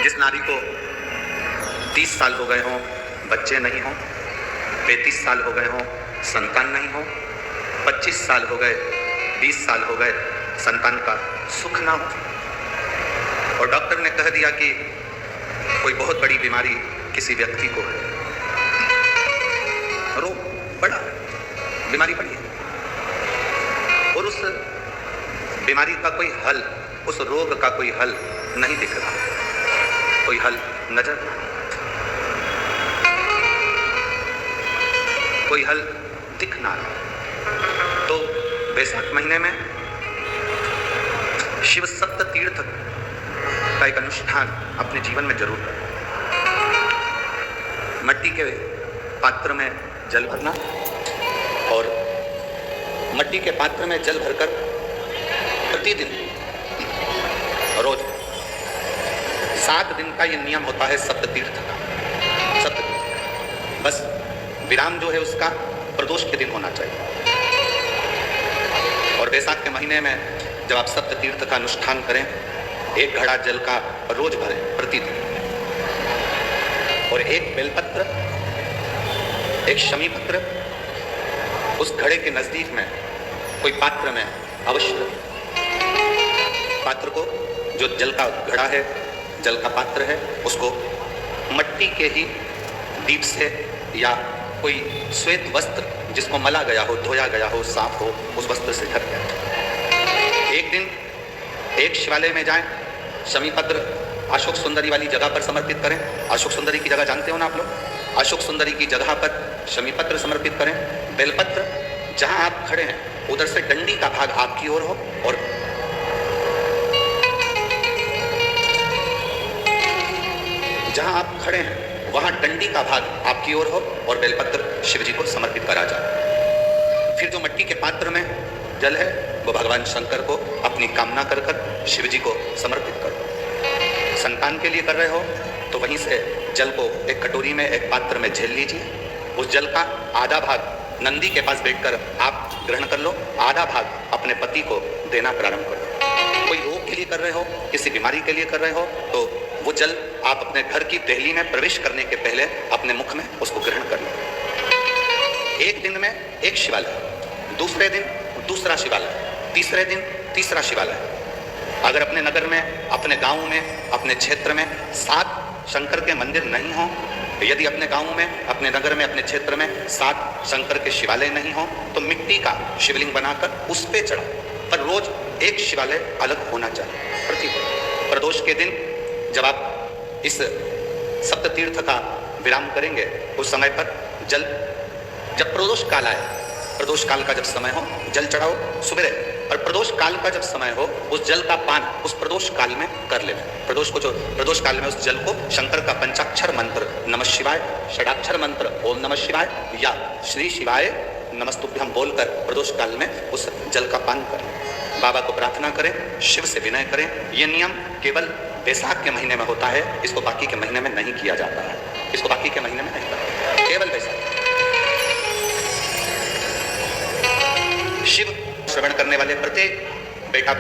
जिस नारी को 30 साल हो गए हों, बच्चे नहीं हों, 35 साल हो गए हों, संतान नहीं हो, 25 साल हो गए, 20 साल हो गए, संतान का सुख ना हो, और डॉक्टर ने कह दिया कि कोई बहुत बड़ी बीमारी किसी व्यक्ति को है, रोग बड़ा, बीमारी बड़ी है, और उस बीमारी का कोई हल, उस रोग का कोई हल नहीं दिख रहा, कोई हल नजर, कोई हल दिख ना रहा। तो वैशाख महीने में शिव सप्त तीर्थ का एक अनुष्ठान अपने जीवन में जरूर करें। मट्टी के पात्र में जल भरना, और मट्टी के पात्र में जल भरकर प्रतिदिन रोज 7 दिन का ये नियम होता है सप्त तीर्थ का। सप्त बस विराम जो है उसका प्रदोष के दिन होना चाहिए। और वैशाख के महीने में जब आप सप्त तीर्थ का अनुष्ठान करें, 1 घड़ा जल का रोज भरें प्रतिदिन, और 1 बेलपत्र, 1 शमी पत्र उस घड़े के नजदीक में कोई पात्र में अवश्य रखें। पात्र को, जो जल का घड़ा है, जल का पात्र है, उसको मट्टी के ही दीप से या कोई श्वेत वस्त्र जिसको मला गया हो, धोया गया हो, साफ हो, उस वस्त्र से ढक जाए। एक दिन एक शिवालय में जाएं, शमी पत्र अशोक सुंदरी वाली जगह पर समर्पित करें। अशोक सुंदरी की जगह जानते हो ना आप लोग? अशोक सुंदरी की जगह पर शमी पत्र समर्पित करें। बेलपत्र जहां आप खड़े हैं उधर से डंडी का भाग आपकी ओर हो, और जहां आप खड़े हैं वहां डंडी का भाग आपकी ओर हो, और बेलपत्र शिव जी को समर्पित करा जाए। फिर जो मट्टी के पात्र में जल है वो भगवान शंकर को अपनी कामना कर कर शिव जी को समर्पित करो। संतान के लिए कर रहे हो तो वहीं से जल को एक कटोरी में, एक पात्र में झेल लीजिए। उस जल का आधा भाग नंदी के पास बैठकर आप ग्रहण कर लो, आधा भाग अपने पति को देना प्रारंभ करो। कोई रोग के लिए कर रहे हो, किसी बीमारी के लिए कर रहे हो, तो वो जल आप अपने घर की देहली में प्रवेश करने के पहले अपने मुख में उसको ग्रहण कर लो। एक दिन में एक शिवालय, दूसरे दिन दूसरा शिवालय, तीसरे दिन तीसरा शिवालय। अगर अपने नगर में, अपने गांव में, अपने क्षेत्र में 7 शंकर के मंदिर नहीं हो, यदि अपने गांव में, अपने नगर में, अपने क्षेत्र में 7 शंकर के शिवालय नहीं हो, तो मिट्टी का शिवलिंग बनाकर उस पे चढ़ाओ, पर रोज एक शिवालय अलग होना चाहिए। प्रतिदिन प्रदोष के दिन जब आप इस सप्त तीर्थ का विराम करेंगे, उस समय पर जल, जब प्रदोष काल आए, प्रदोष काल का जब समय हो जल चढ़ाओ सुबह, और प्रदोष काल का जब समय हो उस जल का पान उस प्रदोष काल में कर लेना। प्रदोष काल में उस जल को शंकर का पंचाक्षर मंत्र नमः शिवाय, षडाक्षर मंत्र ओम नमः शिवाय या श्री शिवाय नमस्तुभ्यं बोलकर प्रदोष काल में उस जल का पान करें। बाबा को प्रार्थना करें, शिव से विनय करें। ये नियम केवल वैशाख के महीने में होता है, इसको बाकी के महीने में नहीं किया जाता है, इसको बाकी के महीने में नहीं करते, केवल वैशाख। शिव श्रवण करने वाले प्रत्येक बेटा